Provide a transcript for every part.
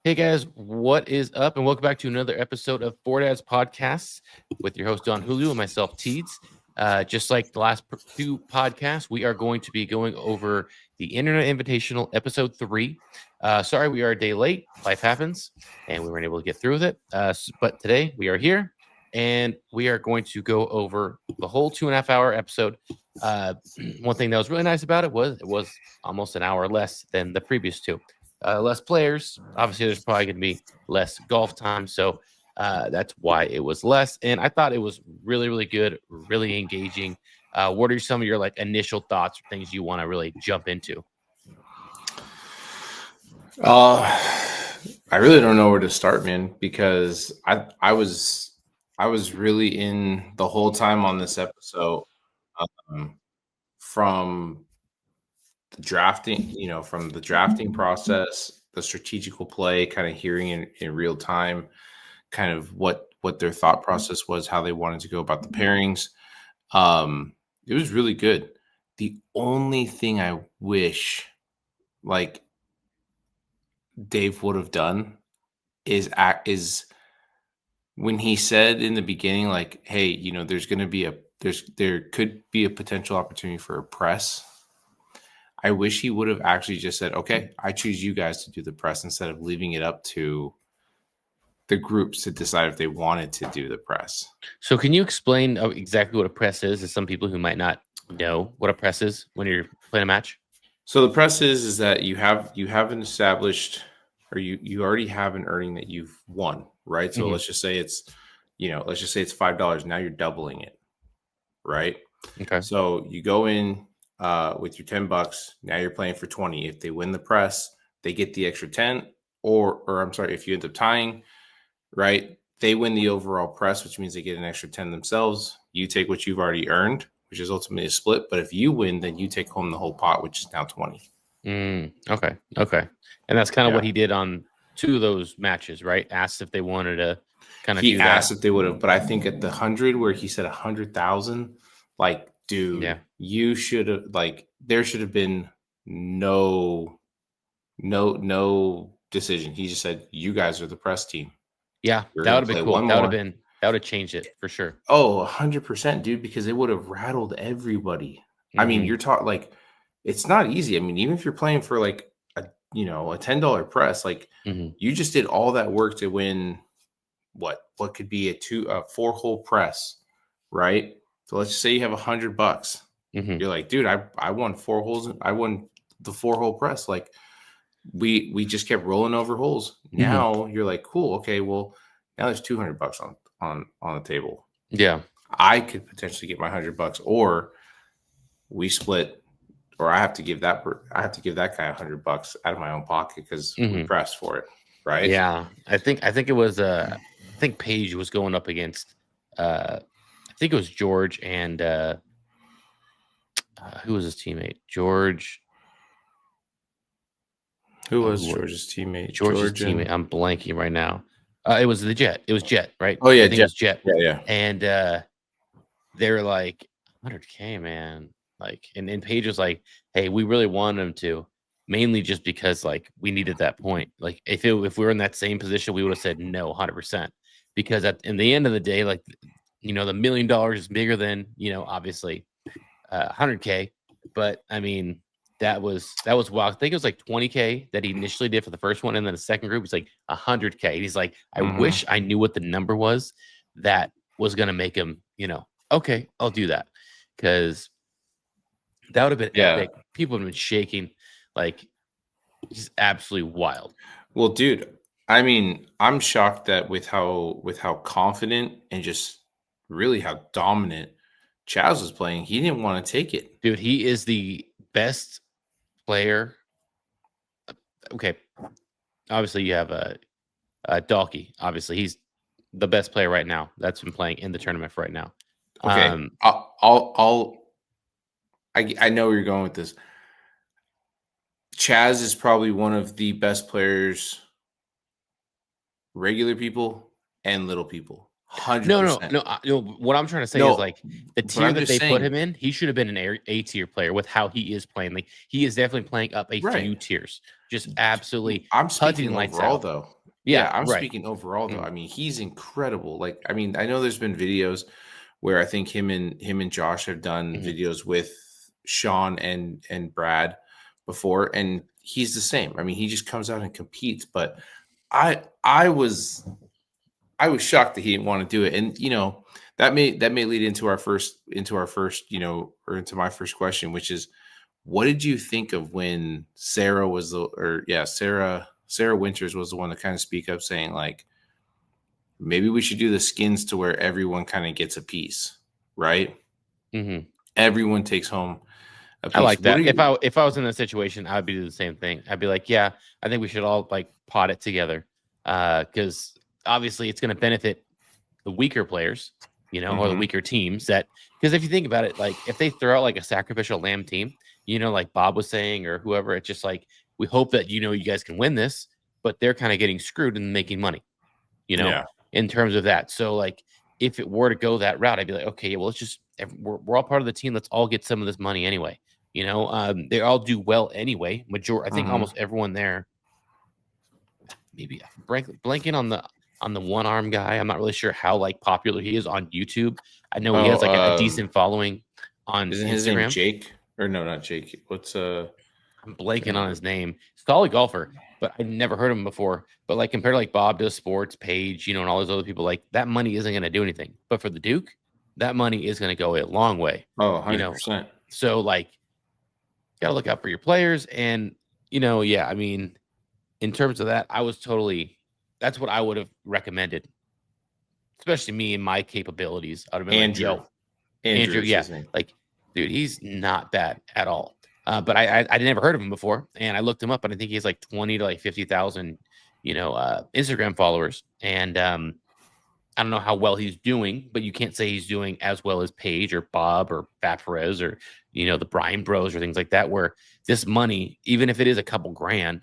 Hey guys, what is up? And welcome back to another episode of Fore Podcasts with your host Don Julio and myself, Teeds. Just like the last few podcasts, we are going to be going over the Internet Invitational episode 3. Sorry, we are a day late. Life happens, and we weren't able to get through with it. But today we are here, and we are going to go over the whole 2.5 hour episode. One thing that was really nice about it was almost an hour less than the previous two. Less players. Obviously, there's probably going to be less golf time. So that's why it was less. And I thought it was really, really good, really engaging. What are some of your like initial thoughts or things you want to really jump into? Uh, I really don't know where to start, man, because I was really in the whole time on this episode, um, from from the drafting process, the strategical play, kind of hearing in real time, kind of what their thought process was, how they wanted to go about the pairings. It was really good. The only thing I wish like Dave would have done is when he said in the beginning, like, hey, there could be a potential opportunity for a press. I wish he would have actually just said, okay, I choose you guys to do the press instead of leaving it up to the groups to decide if they wanted to do the press. So, can you explain exactly what a press is to some people who might not know what a press is when you're playing a match? So the press is that you have an established, or you already have an earning that you've won, right? So Hmm. let's just say it's $5. Now you're doubling it, right? Okay. So you go in with your $10. Now you're playing for 20. If they win the press, they get the extra 10. Or I'm sorry, if you end up tying, right? They win the overall press, which means they get an extra 10 themselves. You take what you've already earned, which is ultimately a split. But if you win, then you take home the whole pot, which is now 20. Okay. Okay. And that's kind of what Yeah. he did on two of those matches, right? Asked if they wanted to kind of He do that. asked if they would have, but I think at the 100 where he said 100,000, like, dude, Yeah. you should have, like, there should have been no decision. He just said, you guys are the press team. Yeah, You're that going would to have been play cool. one more. That would have changed it for sure. Oh, 100%, dude, because it would have rattled everybody. I mean, Mhm. you're taught, like, it's not easy. I mean, even if you're playing for like a $10 press, like, Mhm. you just did all that work to win what could be a 4-hole press, right? So let's just say you have $100. Mhm. You're like, dude, I won 4 holes. I won the 4-hole press. Like, we just kept rolling over holes. Mhm. Now you're like, cool, okay, well, now there's $200 on the table. Yeah. I could potentially get my $100, or we split, or I have to give that guy $100 out of my own pocket because we Mhm. pressed for it, right? Yeah. I think it was I think Paige was going up against I think it was George and who was his teammate? George Who was who George's teammate? George's George teammate. and I'm blanking right now. It was the Jet. It was Jet, right? oh I yeah, think it Jeff. was Jet. Yeah, yeah. And they were like 100K, man. Like, and Paige was like, hey, we really wanted him to, mainly just because like we needed that point. Like, if we were in that same position, we would have said no, 100%. Because in the end of the day, like, the $1 million is bigger than obviously 100K. But I mean, that was wild. I think it was like 20K that he initially did for the first one, and then the second group was like 100K. He's like, I Mhm. wish I knew what the number was that was gonna make him, okay, I'll do that because that would have been Yeah. epic. People have been shaking, like just absolutely wild. Well, dude, I mean, I'm shocked that with how confident and just really how dominant Chaz was playing, he didn't want to take it. Dude, he is the best player. Okay, obviously you have a Dalkey. Obviously, he's the best player right now that's been playing in the tournament for right now. Okay, Um, I know where you're going with this. Chaz is probably one of the best players, regular people and little people. 100%. What I'm trying to say is No, like the but tier I'm that just they put him saying, in, he should have been an A tier player with how he is playing. Like he is definitely playing up a right. few tiers, just absolutely I'm putting speaking lights overall out. though. Yeah, Yeah, I'm right. speaking overall though. Mhm, I mean, he's incredible. Like, I mean, I know there's been videos where I think him and Josh have done mhm. videos with Sean and Brad before, and he's the same. I mean, he just comes out and competes. But I was shocked that he didn't want to do it, and that may lead into our first or into my first question, which is, what did you think of when Sarah was the or yeah Sarah Winters was the one to kind of speak up, saying like, maybe we should do the skins to where everyone kind of gets a piece, right? Mhm. Everyone takes home a I piece. like What that. are you? If I was in that situation, I would be doing the same thing. I'd be like, yeah, I think we should all like pot it together. Because obviously it's going to benefit the weaker players, or the Mhm. weaker teams that because if you think about it, like if they throw out like a sacrificial lamb team, like Bob was saying or whoever, it's just like we hope that you guys can win this, but they're kind of getting screwed and making money, you know, Yeah. in terms of that. So like if it were to go that route, I'd be like, okay, yeah, well, we're all part of the team. Let's all get some of this money anyway. They all do well anyway. I think Mhm. almost everyone there. Maybe blanking on the one arm guy. I'm not really sure how like popular he is on YouTube. I know he Oh, has like a decent following on isn't his name Instagram. Jake? Or no, not Jake. What's I'm can't blanking on remember. his name. Solid golfer, but I never heard of him before. But like compared to like Bob does sports, Page, and all those other people, like that money isn't going to do anything. But for the Duke, that money is going to go a long way. Oh, You know, 100%. so like gotta look out for your players, and yeah. I mean, in terms of that, that's what I would have recommended, especially me and my capabilities. I'd have been like, Andrew. yo, Andrew Andrew, is yeah, his name. like, dude, he's not bad at all. But I never heard of him before, and I looked him up, and I think he has like 20 to like 50,000, Instagram followers, and I don't know how well he's doing, but you can't say he's doing as well as Paige or Bob or Fat Perez or the Bryan Bros or things like that. Where this money, even if it is a couple grand,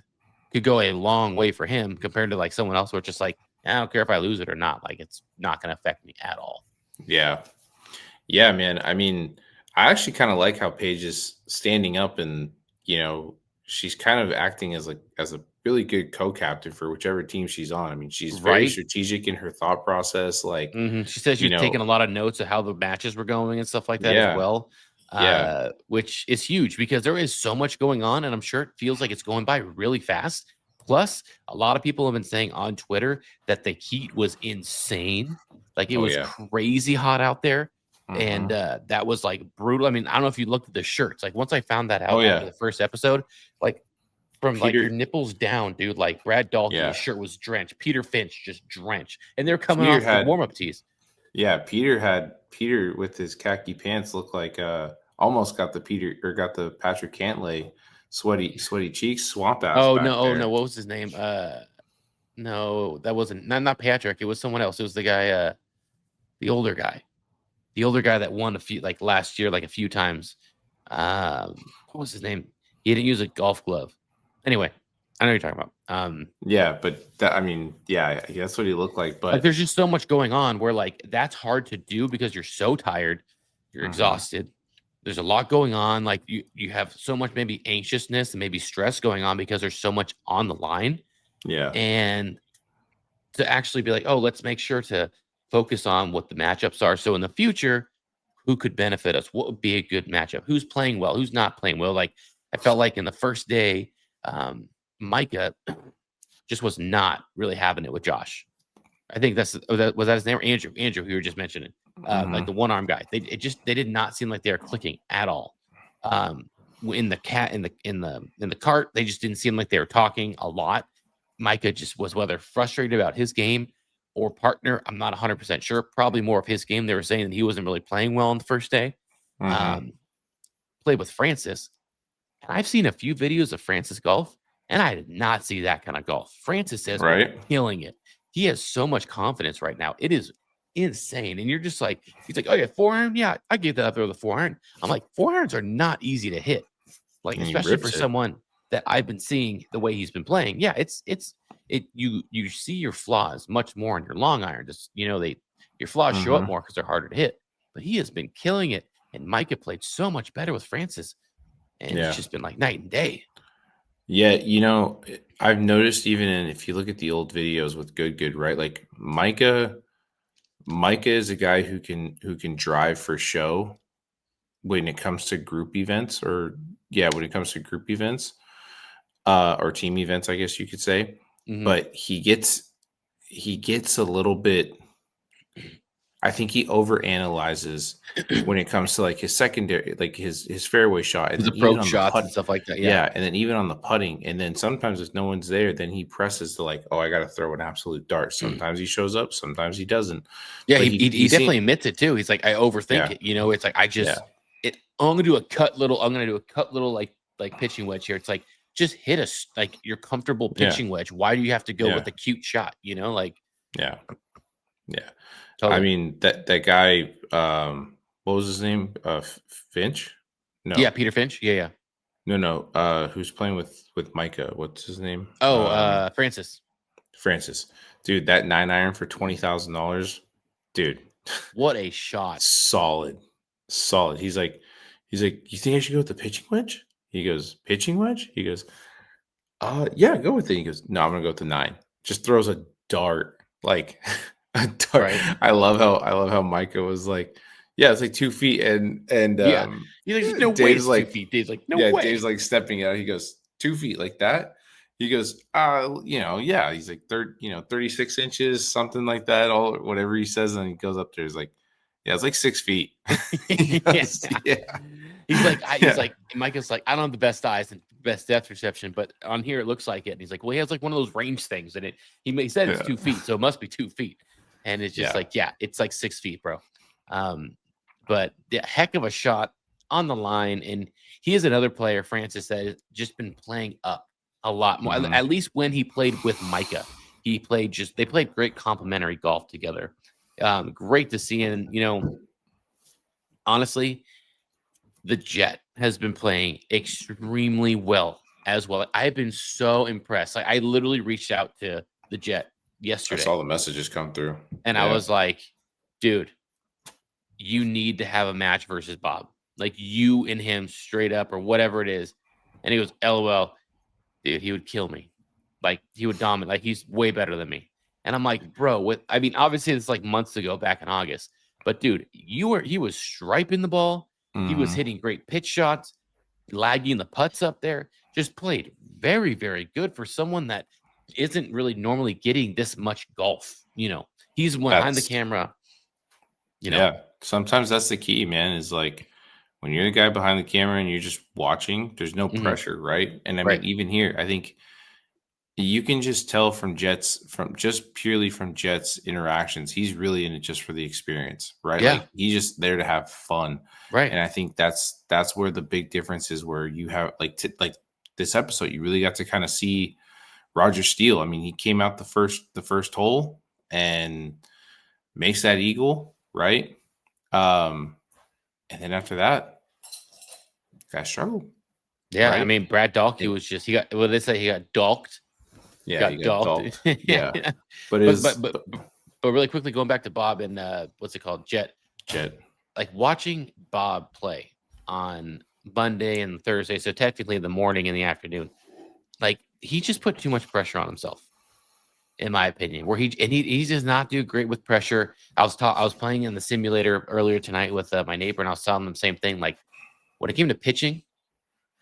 could go a long way for him compared to like someone else where it's just like, I don't care if I lose it or not. Like it's not going to affect me at all. Yeah. Yeah, man. I mean, I actually kind of like how Paige is standing up, and she's kind of acting as a really good co-captain for whichever team she's on. I mean, she's very Right? strategic in her thought process. Like, She says she you was taking know, a lot of notes of how the matches were going and stuff like that as yeah, well, yeah. which is huge because there is so much going on, and I'm sure it feels like it's going by really fast. Plus, a lot of people have been saying on Twitter that the heat was insane. Like it Oh was yeah. crazy hot out there, and Hmm. that was like brutal. I mean, I don't know if you looked at the shirts. Like once I found that Oh out after yeah. the first episode, like from like your Peter. nipples down, dude. Like Brad Dahlke, his Yeah. shirt was drenched. Peter Finch just drenched, and they're coming Peter off the had. warm up tees. Yeah. Peter with his khaki pants looked like almost got the Patrick Cantlay sweaty cheeks swamp ass Oh back no, oh no, there. what was his name? No, that wasn't not Patrick. It was someone else. It was the guy, the older guy, that won a few like last year, like a few times. What was his name? He didn't use a golf glove. Anyway, I know what you're talking about. Yeah, but I mean, yeah, that's what he looked like. Like But there's just so much going on where like that's hard to do because you're so tired, you're mhm, exhausted. There's a lot going on. Like you have so much maybe anxiousness and maybe stress going on because there's so much on the line. yeah, And to actually be like, oh, let's make sure to focus on what the matchups are. So in the future, who could benefit us? What would be a good matchup? Who's playing well? Who's not playing well? Like I felt like in the first day, Micah just was not really having it with Josh. I think was that his name or Andrew, who you were just mentioning, like mhm, the one arm guy. They did not seem like they were clicking at all. Um, in the cat in the cart, they just didn't seem like they were talking a lot. Micah just was whether frustrated about his game or partner. I'm not 100% sure. Probably more of his game. They were saying that he wasn't really playing well on the first day. mhm, Um, Played with Francis. And I've seen a few videos of Francis golf, and I did not see that kind of golf. Francis has been right? killing it. He has so much confidence right now. It is insane. And you're just like, he's like, oh yeah, forehand. Yeah, I gave that up there with the forehand. I'm like, forehands are not easy to hit. Like, And he especially for rips it. someone that I've been seeing the way he's been playing. Yeah, you see your flaws much more in your long iron. Just Your flaws show up Mhm. more because they're harder to hit. But he has been killing it, and Micah played so much better with Francis, and it's Yeah. just been like night and day. Yeah, I've noticed even if you look at the old videos with Good, right? Like Micah is a guy who can drive for show when it comes to group events when it comes to group events or team events, I guess you could say. Mhm. But he gets a little bit, I think he overanalyzes when it comes to like his secondary, like his fairway shot, and His then even approach on the shots and putt, stuff like that. Yeah. yeah, and then even on the putting, and then sometimes if no one's there, then he presses to like, oh, I got to throw an absolute dart. Sometimes he shows up, sometimes he doesn't. Yeah, But he he definitely seems, admits it too. He's like, I overthink yeah, it. It's like I yeah, just I'm gonna do a cut little. I'm gonna do a cut little like pitching wedge here. It's like just hit us like your comfortable yeah, pitching wedge. Why do you have to go yeah, with a cute shot? Like yeah, yeah. I totally. mean that guy, what was his name? Finch? Yeah, No, Peter Finch. Yeah, yeah. no. Who's playing with Micah? What's his name? Oh, Francis. Francis, dude, that 9 iron for $20,000, dude, What a shot. solid, solid. He's like, you think I should go with the pitching wedge? He goes, pitching wedge? He goes, yeah, go with it. He goes, no, I'm gonna go with the 9. Just throws a dart, like a dart. Right. I love how Micah was like, yeah, it's like 2 feet, and Yeah. He's like, there's no way Dave's it's 2 like, feet. Dave's like, no yeah, way. Dave's like stepping out. He goes, 2 feet like that. He goes, yeah. He's like 36 inches, something like that. All whatever he says, and he goes up there. He's like, yeah, it's like 6 feet. He Yeah. goes, yeah, He's yeah, like, Micah's like, I don't have the best eyes and best depth perception, but on here it looks like it. And he's like, well, he has like one of those range things, and he said it's yeah, 2 feet, so it must be 2 feet. And it's just yeah. like, yeah, it's like 6 feet, bro. But the heck of a shot on the line, and he is another player, Francis, that has just been playing up a lot more. Mhm. At least when he played with Micah, they played great complementary golf together. Great to see, and honestly, the Jet has been playing extremely well as well. I've been so impressed. Like I literally reached out to the Jet I yesterday, saw the messages come through. and I Yeah. was like, dude, you need to have a match versus Bob. Like you and him straight up or whatever it is. And he goes, LOL, dude, he would kill me. Like he would dominate. Like he's way better than me. And I'm like, bro, obviously it's like months ago back in August. But dude, he was striping the ball. He was Mhm. hitting great pitch shots, lagging the putts up there. Just played very, very good for someone that isn't really normally getting this much golf. He's behind the That's camera, you know. Yeah. Sometimes that's the key, man, is like when you're the guy behind the camera and you're just watching, there's no Mhm. pressure, right? And I mean, Right. even here, I think you can just tell from just purely from Jet's interactions, he's really in it just for the experience, right? Yeah. Like he's just there to have fun. Right. And I think that's where the big difference is, where you have like this episode, you really got to kind of see Roger Steele. I mean, he came out the first hole and makes that eagle, right? Um, and then after that, guy struggled, Yeah. I right? mean, Brad Dahlke And was just they say he got dalked. yeah, he Got got dalked. dogged. Yeah, but but is but but but really quickly going back to Bob and what's it called? Jet. Jet. Like watching Bob play on Monday and Thursday, so technically in the morning and the afternoon, like he just put too much pressure on himself, in my opinion. Where he does not do great with pressure. I was playing in the simulator earlier tonight with my neighbor, and I was telling them the same thing. Like when it came to pitching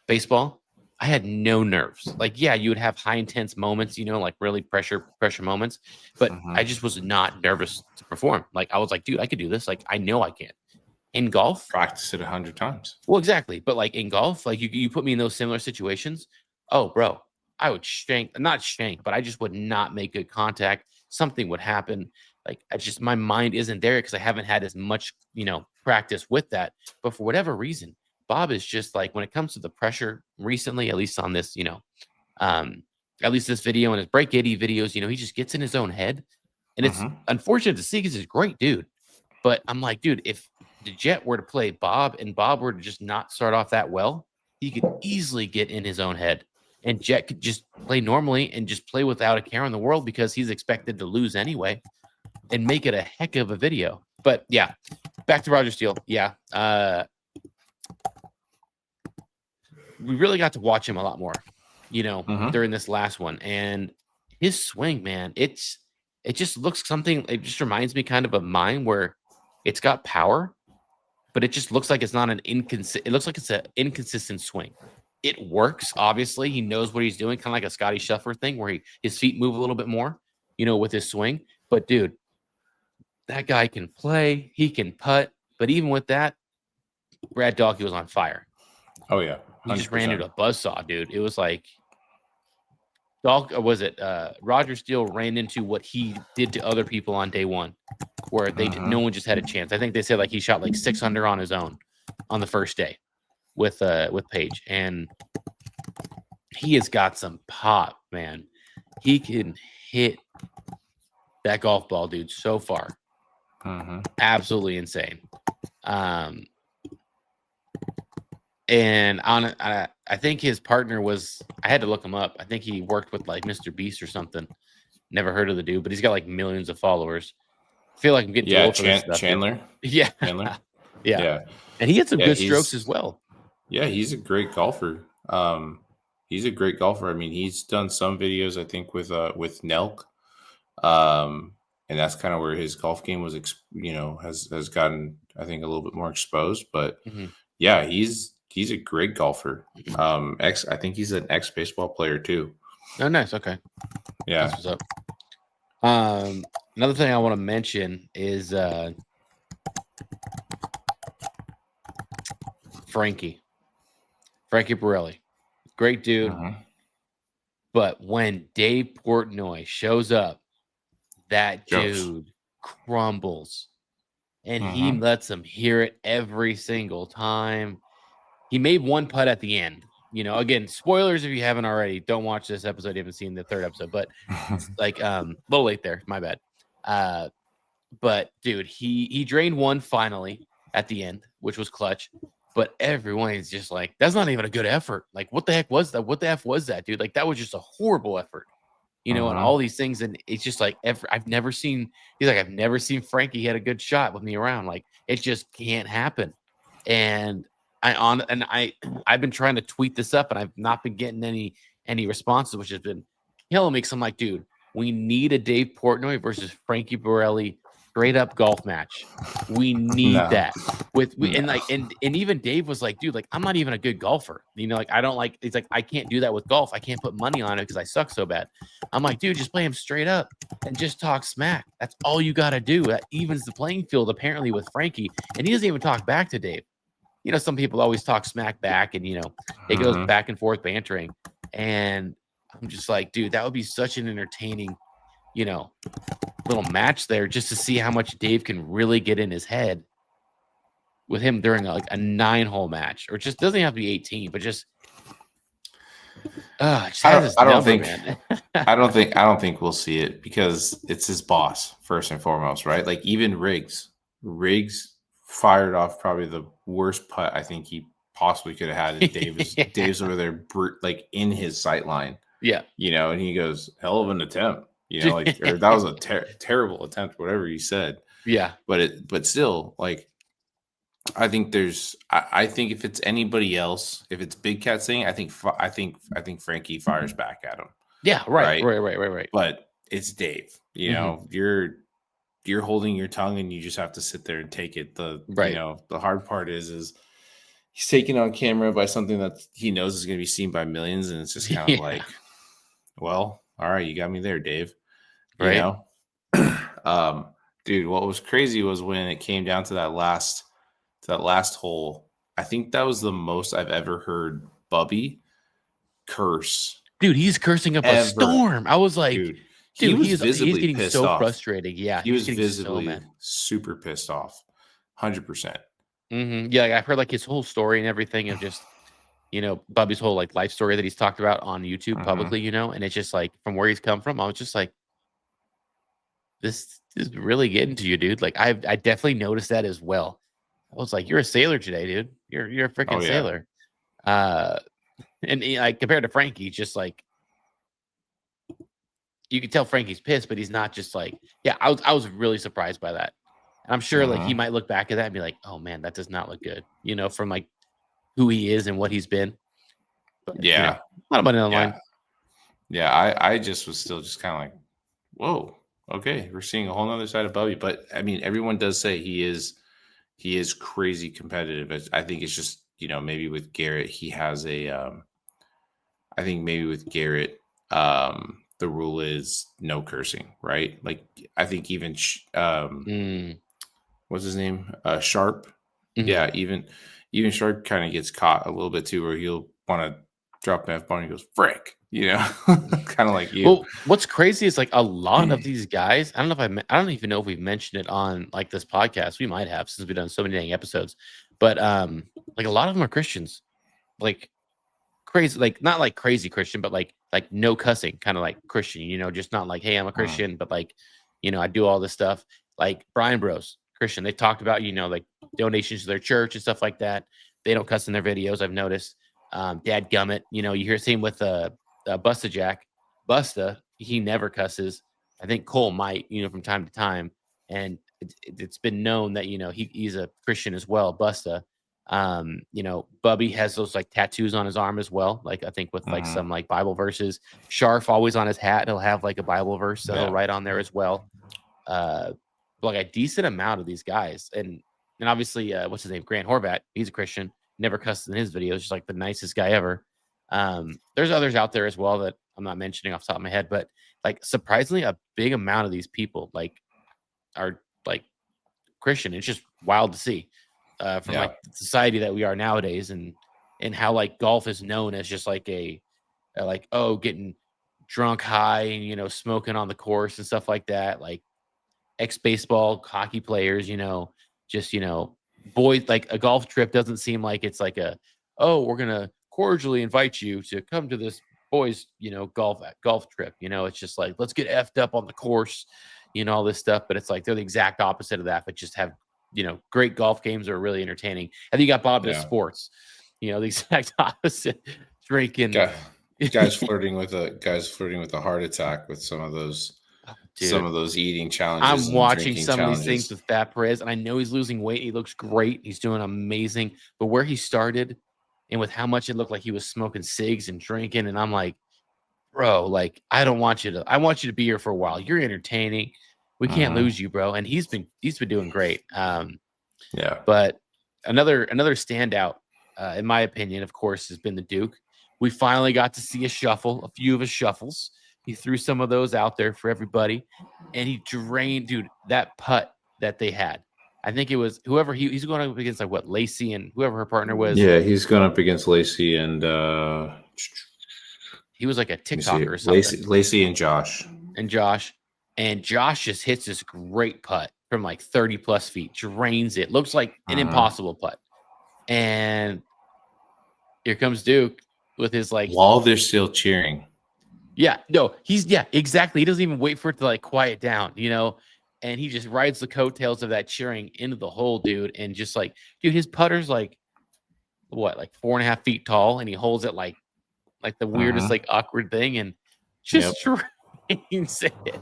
baseball, I had no nerves. Like, yeah, you would have high intense moments, like really pressure moments, but I Mhm. just was not nervous to perform. Like I was like, dude, I could do this. Like I know I can. In golf, Practice it 100 times. well, exactly. But like in golf, like you put me in those similar situations. Oh, bro, I would not shank, but I just would not make good contact. Something would happen. Like my mind isn't there because I haven't had as much, practice with that. But for whatever reason, Bob is just like when it comes to the pressure recently, at least on this, um, at least this video and his break 80 videos, he just gets in his own head. And it's Mhm. unfortunate to see because he's a great dude. But I'm like, dude, if the Jet were to play Bob and Bob were to just not start off that well, he could easily get in his own head. And Jet could just play normally and just play without a care in the world because he's expected to lose anyway. and make it a heck of a video. But yeah, back to Roger Steele. Yeah. We really got to watch him a lot more, during this last one. And his swing, man, it just looks something. It just reminds me kind of mine where it's got power, but it just looks like it's not an inconsistent. It looks like it's an inconsistent swing. It works, obviously. He knows what he's doing, kind of like a Scotty Scheffler thing, where his feet move a little bit more, with his swing. But dude, that guy can play. He can putt. But even with that, Brad Dahlke was on fire. Oh yeah, 100%. He just ran into a buzzsaw, dude. It was like Roger Steele ran into what he did to other people on day one, where no one just had a chance. I think they said like he shot like 6 under on his own on the first day with Page, and he has got some pop, man. He can hit that golf ball, dude, so far. Absolutely insane. And I think his partner was, I had to look him up. I think he worked with like Mr. Beast or something. Never heard of the dude, but he's got like millions of followers. I feel like I'm getting too old for this stuff. Chandler. Dude. Yeah. Chandler. Yeah. And he had some good strokes as well. Yeah, he's a great golfer. He's a great golfer. I mean, he's done some videos, I think, with Nelk. And that's kind of where his golf game was, has gotten, I think, a little bit more exposed. But yeah, he's a great golfer. I think he's an ex-baseball player too. Oh, nice. Okay. Yeah. That's what's up. Another thing I want to mention is Frankie Borelli. Great dude. But when Dave Portnoy shows up, that dude crumbles. And he lets him hear it every single time. He made one putt at the end. Again, spoilers if you haven't already. Don't watch this episode. You haven't seen the third episode. But like a little late there. My bad. But dude, he drained one finally at the end, which was clutch. But everyone's just like, that's not even a good effort. Like, what the heck was that? What the F was that, dude? Like, that was just a horrible effort. And all these things. And it's just like, I've never seen Frankie had a good shot with me around. Like, it just can't happen. And I've been trying to tweet this up, and I've not been getting any responses, which has been killing me. Because I'm like, dude, we need a Dave Portnoy versus Frankie Borelli straight up golf match. We need that. And even Dave was like, dude, like, I'm not even a good golfer. Like, I don't like. It's like, I can't do that with golf. I can't put money on it because I suck so bad. I'm like, dude, just play him straight up and just talk smack. That's all you got to do. That evens the playing field apparently with Frankie, and he doesn't even talk back to Dave. Some people always talk smack back, and it goes back and forth bantering. And I'm just like, dude, that would be such an entertaining, little match there, just to see how much Dave can really get in his head with him during a 9-hole match, or just doesn't have to be 18, but just I don't think we'll see it because it's his boss first and foremost, right? Like, even Riggs fired off probably the worst putt I think he possibly could have had. And Dave's over there like in his sight line. Yeah. And he goes, hell of an attempt. Like, or that was a terrible attempt, whatever he said. Yeah. But still, like, I think I think if it's anybody else, if it's Big Cat saying, I think Frankie fires back at him. Yeah. Right. But it's Dave. You're holding your tongue, and you just have to sit there and take it. The hard part is he's taken on camera by something that he knows is going to be seen by millions, and it's just kind of like, well, all right, you got me there, Dave. Right. Dude, what was crazy was when it came down to that last hole. I think that was the most I've ever heard Bubby curse. Dude, he's cursing up a storm. I was like, dude, he's getting pissed so off. Frustrating. Yeah, he was visibly super pissed off. 100%. Yeah, I've heard like his whole story and everything of just, Bubby's whole like life story that he's talked about on YouTube publicly, and it's just like from where he's come from. I was just like, this is really getting to you, dude. Like, I definitely noticed that as well. I was like, you're a sailor today, dude. You're a freaking sailor. And like compared to Frankie, just like, you can tell Frankie's pissed, but he's not just like, yeah, I was really surprised by that. And I'm sure like he Mhm. might look back at that and be like, oh man, that does not look good, from like who he is and what he's been. But Yeah. a lot of money on the Yeah. line. Yeah. I just was still just kind of like, whoa, okay, we're seeing a whole nother side of Bubby. But I mean, everyone does say he is crazy competitive. I think it's just, maybe with Garrett, he has I think maybe with Garrett, the rule is no cursing, right? Like, I think even, Mm, what's his name? Sharp. mhm. Yeah. Even Sharp kind of gets caught a little bit too, where he'll want to drop an F bomb. He goes, frick, kind of like you. Well, what's crazy is like a lot of these guys. I don't know if I don't even know if we've mentioned it on like this podcast. We might have since we've done so many dang episodes. But like a lot of them are Christians. Like crazy, like not like crazy Christian, but like no cussing, kind of like Christian, just not like, hey, I'm a Mm, Christian, but like, I do all this stuff. Like Brian Bros, Christian. They talked about, like donations to their church and stuff like that. They don't cuss in their videos, I've noticed. Dad Gummit, you hear same with Busta Jack. Busta, he never cusses. I think Cole might, from time to time. And it's been known that, he's a Christian as well, Busta. Bubby has those like tattoos on his arm as well, like I think with like mhm. some like Bible verses. Sharf always on his hat, he'll have like a Bible verse that he'll Yeah. write on there as well. uh like a decent amount of these guys. And obviously what's his name, Grant Horvat, he's a Christian, never cusses in his videos, just like the nicest guy ever. There's others out there as well that I'm not mentioning off the top of my head, but like surprisingly a big amount of these people like are like Christian. It's just wild to see from Yeah. like the society that we are nowadays, and how like golf is known as just like a like, oh, getting drunk high and smoking on the course and stuff like that. Like ex baseball hockey players, just boys, like a golf trip doesn't seem like it's like a, oh, we're gonna cordially invite you to come to this boys, golf trip. It's just like, let's get effed up on the course, all this stuff. But it's like they're the exact opposite of that, but just have great golf games are really entertaining. And you got Bob to Yeah. sports, the exact opposite, drinking. Guy, guys flirting with a heart attack with some Dude, of those eating challenges I'm and watching drinking some of these things challenges. with Fat Perez, and I know he's losing weight. He looks great. He's doing amazing. But where he started and with how much it looked like he was smoking cigs and drinking, and I'm like, bro, like, I want you to be here for a while. You're entertaining. We can't Hmm. lose you, bro. And he's been doing great. Yeah. But another standout, in my opinion, of course, has been the Duke. We finally got to see a few of his shuffles. He threw some of those out there for everybody, and he drained, dude, that putt that they had. I think it was whoever he's going up against, like what, Lacey and whoever her partner was. Yeah. He's going up against Lacey and He was like a let me see, TikToker or something, Lacey and Josh. and Josh. And Josh just hits this great putt from like 30 plus feet, drains it. Looks like an Hmm. impossible putt. And here comes Duke with his like, While they're still cheering. yeah, no, yeah, exactly. He doesn't even wait for it to like quiet down, and he just rides the coattails of that cheering into the hole, dude. And just like, dude, his putter's like what, like 4.5 feet tall, and he holds it like the weirdest, Hmm. like awkward thing, and Yep. just drains it.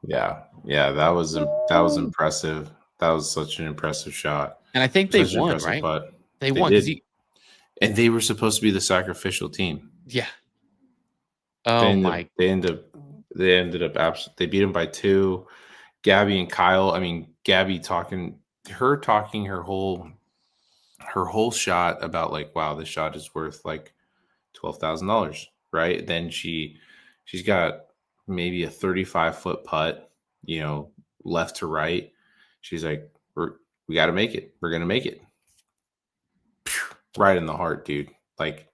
Yeah. Yeah. That was impressive. That was such an impressive shot. And I think they Such an won, impressive right? putt. They They won because did. he, And they were supposed to be the sacrificial team. yeah. They Oh ended up my, they ended up they ended up they beat them by two. Gabby and Kyle, I mean, Gabby talking her whole shot about like, wow, this shot is worth like $12,000, right? Then she's got maybe a 35-foot putt, left to right. She's like, we got to make it. We're gonna make it. Right in the heart, dude. Like,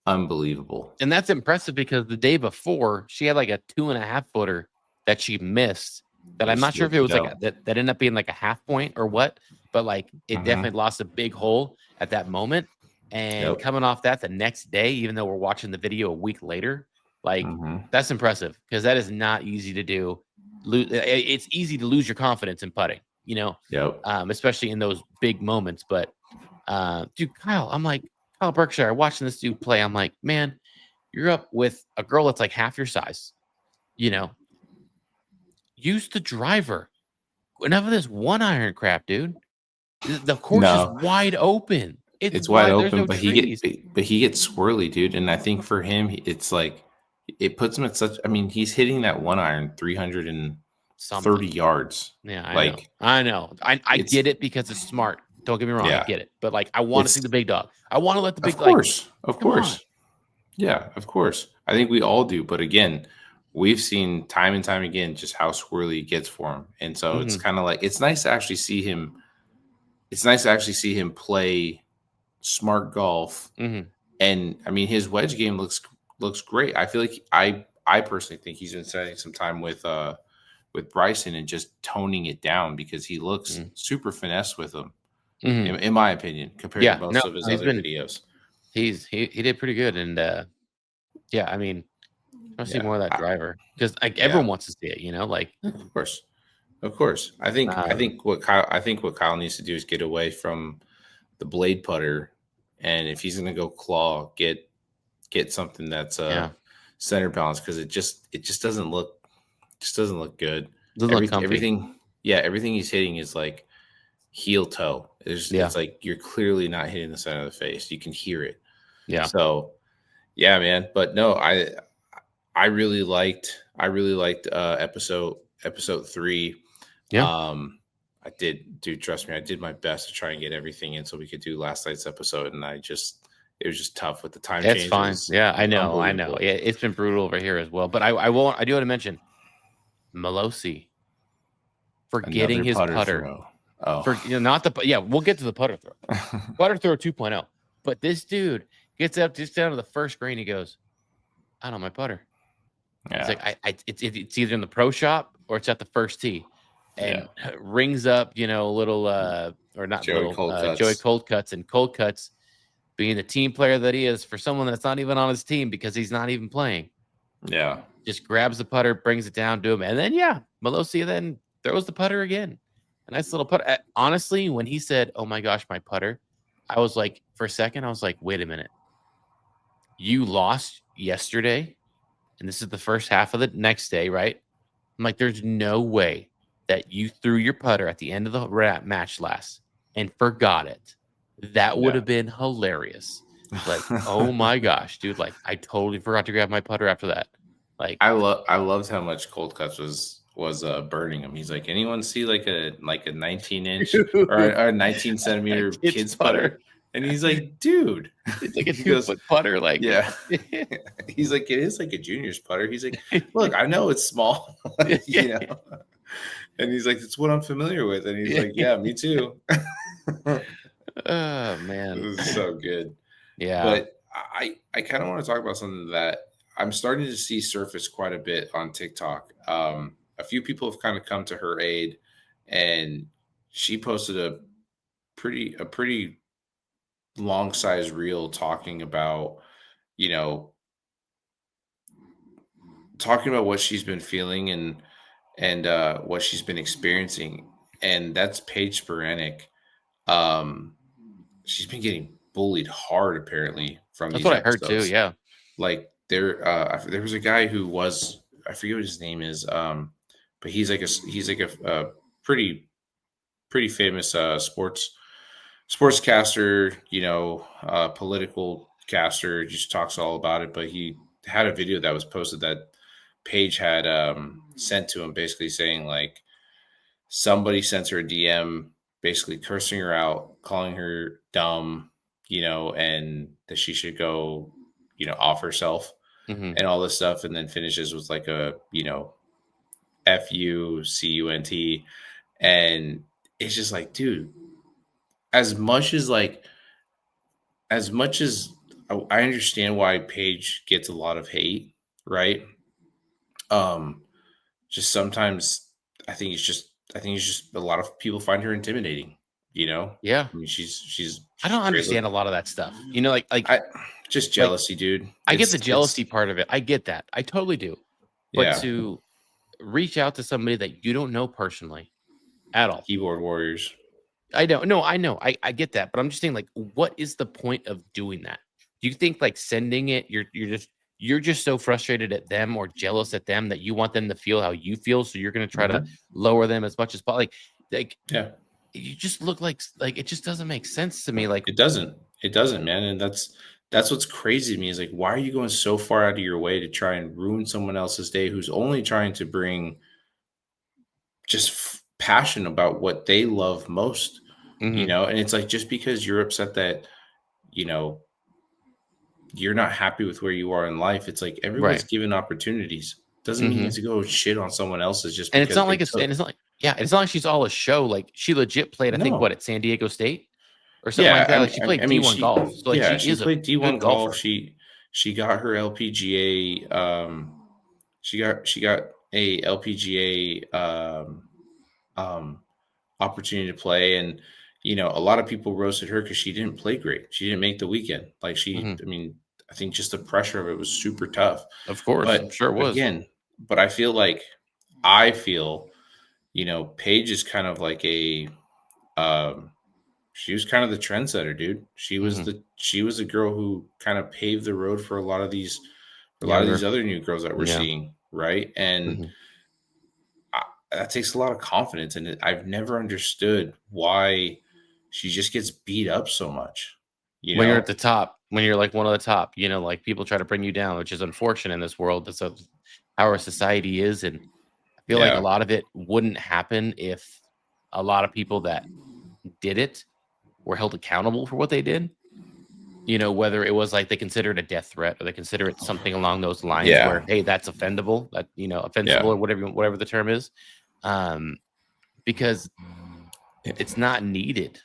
unbelievable. and that's impressive because the day before she had like a 2.5 footer that she missed. That I'm not Just sure if it licked it was like out. that ended up being like a half point or what, but like it Hmm. definitely lost a big hole at that moment. And Yep. coming off that the next day, even though we're watching the video a week later, like Hmm. that's impressive because that is not easy to do. It's easy to lose your confidence in putting, Yep. especially in those big moments. But dude, I'm like, Kyle Berkshire, watching this dude play, I'm like, man, you're up with a girl that's like half your size. you know, use the driver. Enough of this one iron crap, dude. The course is No, wide open. It's it's wide wide. There's open, no but he get trees. but he gets swirly, dude. And I think for him, it's like it puts him at such. I mean, he's hitting that one iron 330 Something. yards. Yeah, I know. Like I know. I it's get it because it's smart. Don't get me wrong. I yeah, get it. But like, I want to see it's the big dog. I want to let the of big like. course, of Come on. course, yeah, of course. I think we all do, but again, we've seen time and time again just how swirly it gets for him, and so it's Hmm. kind of like it's nice to actually see him. It's nice to actually see him play smart golf. Hmm. And I mean, his wedge game looks great. I feel like I personally think he's been spending some time with Bryson and just toning it down because he looks Hmm. super finesse with him, Hmm. in my opinion, compared to Yeah. No, most of his he's other been. videos. He did pretty good, and yeah. I mean, I want to see Yeah, more of that driver because like yeah, everyone wants to see it. Like. of course, of course. Um, I think what Kyle needs to do is get away from the blade putter, and if he's going to go claw, get something that's yeah. center balance because it just doesn't look good. Doesn't look comfy. Everything, yeah, everything he's hitting is like heel toe. Yeah. It's like you're clearly not hitting the center of the face. You can hear it. Yeah. So yeah, man. But no, I really liked episode 3. Yeah. Um, I did, dude. Trust me, I did my best to try and get everything in so we could do last night's episode, and it was just tough with the time It's fine. changes. Yeah, It I was know. I know. unbelievable. Yeah, it's been brutal over here as well. But I won't. I do want to mention Melosi forgetting Another his putter putter. throw. Oh. For not the yeah. We'll get to the putter throw. Putter throw 2.0. But this dude gets up just down to the first green. He goes, "I don't know my putter." He's Yeah. like, it's either in the pro shop or it's at the first tee, Yeah. and rings up, little or not Joey little Cold Joey Cuts. Cold Cuts, and Cold Cuts being the team player that he is for someone that's not even on his team because he's not even playing. Yeah. Just grabs the putter, brings it down to him, and then Melosi then throws the putter again. A nice little putter. Honestly, when he said, "Oh my gosh, my putter," I was like, for a second, I was like, "Wait a minute, you lost yesterday, and this is the first half of the next day, right?" I'm like, "There's no way that you threw your putter at the end of the match last and forgot it. That would Yeah. have been hilarious." Like, oh my gosh, dude! Like, I totally forgot to grab my putter after that. Like, I loved how much Cold Cuts was burning him. He's like, anyone see like a 19-inch or dude, a 19 a centimeter kid's kid's putter. putter? And he's like, dude. It's like a He goes, 2 foot putter. Like, yeah. He's like, it is like a junior's putter. He's like, look, I know it's small, you know. And he's like, it's what I'm familiar with. And he's like, yeah, me too. oh It man, was so good. yeah, But I kind of want to talk about something that I'm starting to see surface quite a bit on TikTok. A few people have kind of come to her aid, and she posted a pretty long size reel talking about, you know, talking about what she's been feeling and what she's been experiencing, and that's Paige Sporanic. Um, she's been getting bullied hard apparently from that's these what I heard too. episodes. Yeah, Like there was a guy who was, I forget what his name is, but he's like a pretty famous sportscaster, political caster. Just talks all about it. But he had a video that was posted that Paige had sent to him, basically saying like somebody sent her a DM, basically cursing her out, calling her dumb, and that she should go, off herself hmm and all this stuff, and then finishes with like a FUCUNT, and it's just like, dude, as much as like as much as I understand why Paige gets a lot of hate, right? Um, just sometimes I think it's just a lot of people find her intimidating. yeah. I mean, I don't she's great. understand a lot of that stuff. I just Like jealousy, dude. I get the It's jealousy part of it. I get that. I totally do. But yeah, to reach out to somebody that you don't know personally at all. keyboard warriors. I don't. No, I know. I get that. But I'm just saying, like, what is the point of doing that? Do you think like sending it? You're just you're just so frustrated at them or jealous at them that you want them to feel how you feel. So you're going to try to lower them as much as possible. Like Yeah. you just look like it just doesn't make sense to me. Like, It doesn't. It doesn't, man. And that's what's crazy to me is like, why are you going so far out of your way to try and ruin someone else's day who's only trying to bring just passion about what they love most, mhm, And it's like just because you're upset that, you know, you're not happy with where you are in life, it's like everyone's right. given opportunities. Doesn't mean you get Mhm. to go shit on someone else's just And it's because not they like took. it's not like, yeah, it's not like she's all a show. Like she legit played, I think, what, No. at San Diego State or something like Yeah, that. Like she played D1 she golf. So like yeah, she she is a played good D1 golf. golfer. She got her LPGA. She got a LPGA um, opportunity to play, and a lot of people roasted her because she didn't play great. She didn't make the weekend. Like Mhm. I mean, I think just the pressure of it was super tough. Of course, I'm But sure it was. again, but I feel Paige is kind of like a um, she was kind of the trendsetter, dude. Mhm. She was a girl who kind of paved the road for a lot of these Younger. other new girls that we're Yeah. seeing, right? And Mhm. that takes a lot of confidence, and I've never understood why she just gets beat up so much. You When you're at know? the top, when you're like one of the top, like people try to bring you down, which is unfortunate in this world. That's how our society is. And I feel like a Yeah, lot of it wouldn't happen if a lot of people that did it were held accountable for what they did. Whether it was like they consider it a death threat or they consider it something along those lines yeah, where, hey, that's offendable, that, offensible yeah, or whatever the term is. Um, because it's not needed.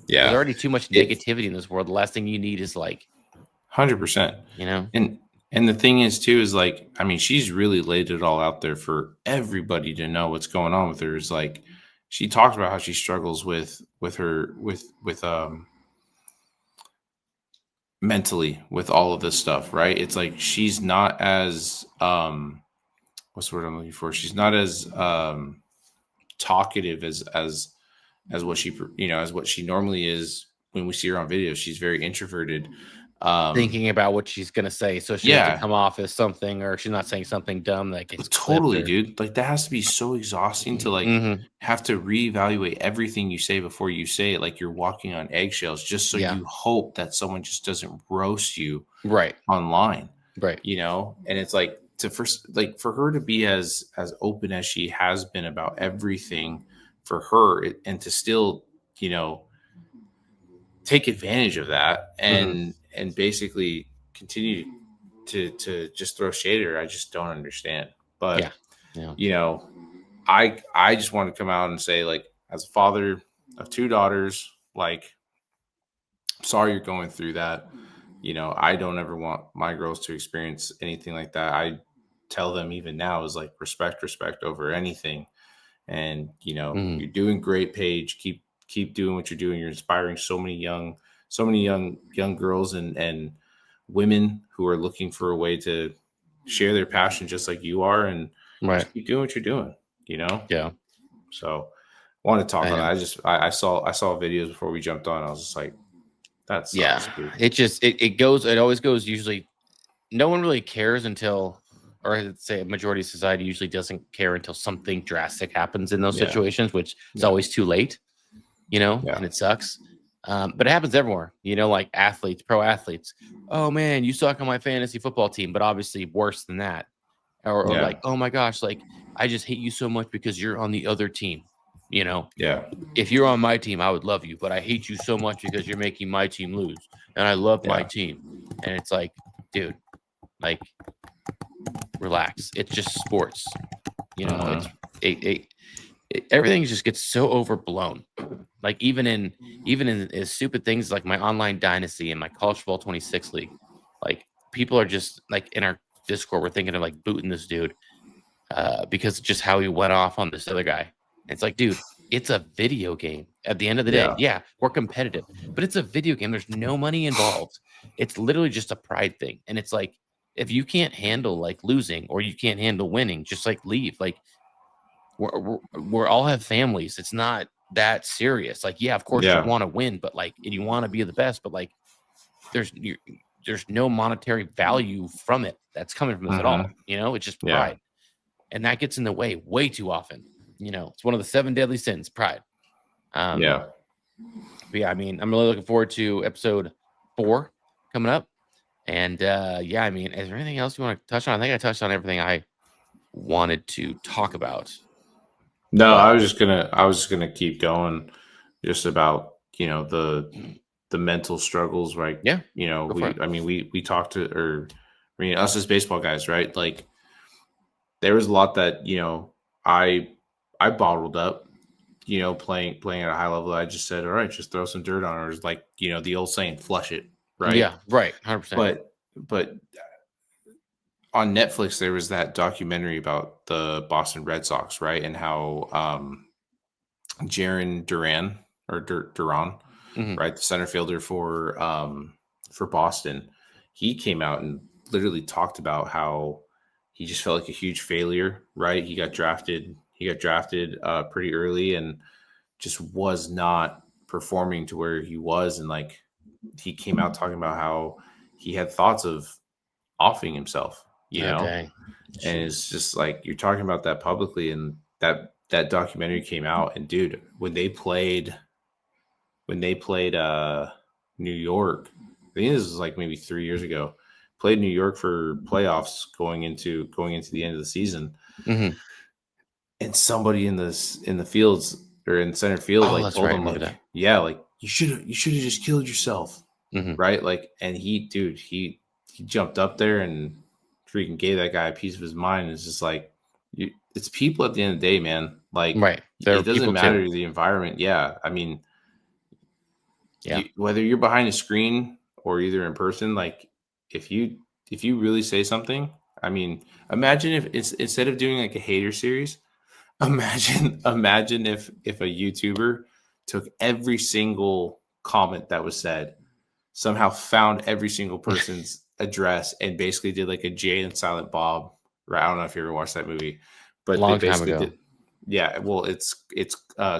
There's yeah. already too much It negativity in this world. The last thing you need is like, 100%. you know, And the thing is too is like, I mean, she's really laid it all out there for everybody to know what's going on with her. Is like she talks about how she struggles with her with mentally with all of this stuff, right? It's like she's not as what's the word I'm looking for? She's not as talkative as what she as what she normally is when we see her on video. She's very introverted. thinking about what she's gonna say, so she doesn't Yeah, come off as something, or she's not saying something dumb that gets clipped, totally, or dude. Like that has to be so exhausting to like mhm, have to reevaluate everything you say before you say it. Like you're walking on eggshells just so yeah, you hope that someone just doesn't roast you right, online, right, And it's like for her to be as open as she has been about everything for her and to still, you know, take advantage of that mhm, and basically continue to just throw shade at her. I just don't understand. yeah, But, yeah, you know, I just want to come out and say, like, as a father of two daughters, like, sorry you're going through that. I don't ever want my girls to experience anything like that. I tell them even now is like respect over anything. And mhm, you're doing great, Paige. Keep doing what you're doing. You're inspiring so many young girls and women who are looking for a way to share their passion just like you are, and right, just keep doing what you're doing. yeah, So I want to talk I on that. know. I saw videos before we jumped on. I was just like, that Yeah, sucks, dude. it always goes usually no one really cares until, or I'd say a majority of society usually doesn't care until something drastic happens in those Yeah, situations, which is yeah, always too late, yeah, and it sucks. But it happens everywhere, like athletes, pro athletes. Oh man, you suck on my fantasy football team, but obviously worse than that. Or yeah, like, oh my gosh, like I just hate you so much because you're on the other team. You know, yeah, if you're on my team, I would love you, but I hate you so much because you're making my team lose. And I love my yeah. team. And it's like, dude, like relax. It's just sports. Uh-huh. It's everything just gets so overblown. Like even in as stupid things like my online dynasty and my college football 26 league, like people are just like in our Discord, we're thinking of like booting this dude because just how he went off on this other guy. It's like, dude, it's a video game. At the end of the day, Yeah, yeah, we're competitive, but it's a video game. There's no money involved. It's literally just a pride thing, and it's like if you can't handle like losing or you can't handle winning, just like leave. Like we're all have families. It's not that serious. Like, yeah, of course you yeah, want to win, but like, and you want to be the best, but like, there's there's no monetary value from it that's coming from this at all. It's just Yeah. pride. And that gets in the way too often. It's one of the 7 deadly sins, pride. Yeah. But yeah, I mean, I'm really looking forward to episode 4 coming up. And yeah, I mean, is there anything else you want to touch on? I think I touched on everything I wanted to talk about. No, But I was just gonna keep going, just about the mental struggles, right? yeah, go for it. We talked to, or us as baseball guys, right? Like, there was a lot that I bottled up, playing at a high level. I just said, all right, just throw some dirt on it. Or it's like, the old saying, flush it, right? Yeah, right, 100%. But on Netflix, there was that documentary about the Boston Red Sox, right? And how Jaron Duran, or Duran, right, the center fielder for Boston, he came out and literally talked about how he just felt like a huge failure, right? He got drafted pretty early, and just was not performing to where he was. And like, he came out talking about how he had thoughts of offing himself, Oh, dang. and it's just like, you're talking about that publicly. And that documentary came out, and dude, when they played New York, I think this was like maybe 3 years ago, played New York for playoffs going into the end of the season. And somebody in the fields, or in center field, Oh, like, that's told right. I him, remember like, that. yeah, like, you should have just killed yourself. Right? Like, and he jumped up there and freaking gave that guy a piece of his mind. It's just like, it's people at the end of the day, man. Like, Right. There are it doesn't people matter too. the environment. Yeah. I mean, Yeah. whether you're behind a screen or either in person, like, if you really say something, I mean, imagine if it's, instead of doing like a hater series, imagine if a YouTuber took every single comment that was said, somehow found every single person's address, and basically did like a Jay and Silent Bob. Right? I don't know if you ever watched that movie, but they Long time basically ago. did. Yeah, well, it's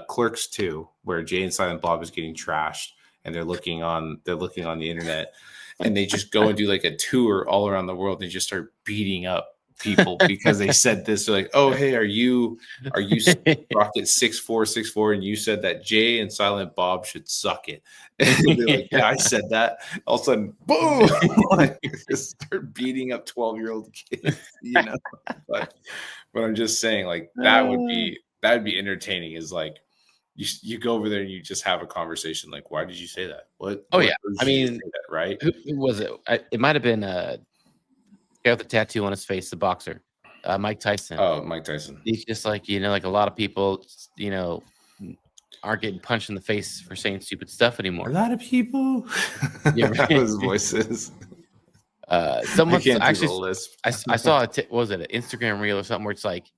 Clerks 2, where Jay and Silent Bob is getting trashed, and they're looking on the internet, and they just go and do like a tour all around the world, and just start beating up people because they said this. They're like, "Oh, hey, are you Rocket 6464, and you said that Jay and Silent Bob should suck it?" And they're like, "Yeah, I said that." All of a sudden, boom! Like, just start beating up 12-year-old kids, But I'm just saying, like, that would be entertaining. Is like, you go over there and you just have a conversation. Like, why did you say that? What? Oh, yeah. Urged I you to mean, say that, right? who was it? It might have been guy with the tattoo on his face, the boxer, Mike Tyson. Oh, Mike Tyson. He's just like, like a lot of people, aren't getting punched in the face for saying stupid stuff A anymore. lot of people. Yeah, How his voice is. Someone can't do actually, the lisp. I saw what was it, an Instagram reel or something where it's like,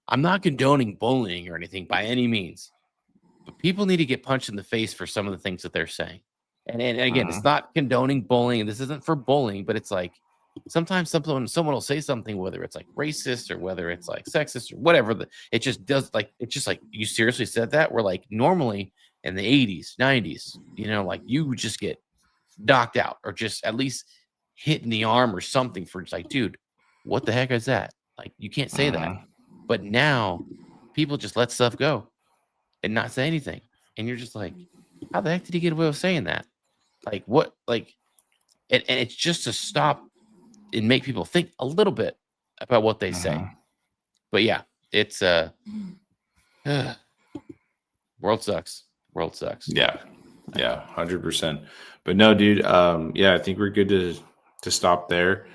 I'm not condoning bullying or anything by any means, but people need to get punched in the face for some of the things that they're saying. And again, it's not condoning bullying. This isn't for bullying, but it's like, sometimes someone will say something, whether it's like racist or whether it's like sexist or whatever. It just does, like, it's just like, you seriously said that? We're like, normally in the 80s, 90s, like, you would just get knocked out or just at least hit in the arm or something for just like, dude, what the heck is that? Like, you can't say that. But now people just let stuff go and not say anything. And you're just like, how the heck did he get away with saying that? Like, what? Like, and it's just to stop and make people think a little bit about what they say. But yeah, it's world sucks. World sucks. Yeah, 100%. But no, dude. Yeah, I think we're good to stop there.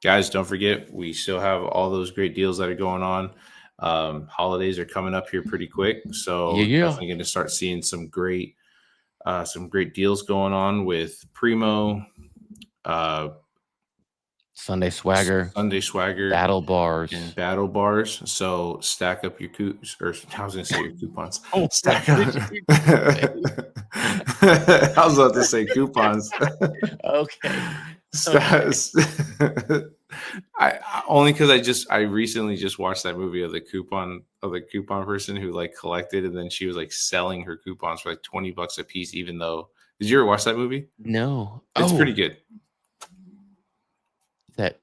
Guys, don't forget, we still have all those great deals that are going on. Holidays are coming up here pretty quick, so definitely going to start seeing some great deals going on with Primo, Sunday Swagger, battle bars, and battle bars. So stack up your coupons, or I was going to say your coupons. Oh, Stack up. I was about to say coupons. Okay. Only because I recently just watched that movie of the coupon person who like collected, and then she was like selling her coupons for like $20 a piece, even though Did you ever watch that movie? No. It's pretty good. That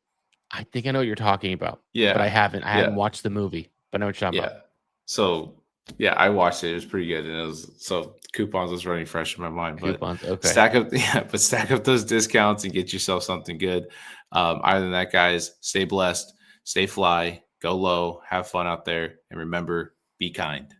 I think I know what you're talking about. Yeah. But I haven't. I Yeah. haven't watched the movie. But I know what you're talking about. So yeah, I watched it. It was pretty good, and it was so coupons was running fresh in my mind. Coupons. But Okay. stack up those discounts and get yourself something good. Other than that, guys, stay blessed, stay fly, go low, have fun out there, and remember, be kind.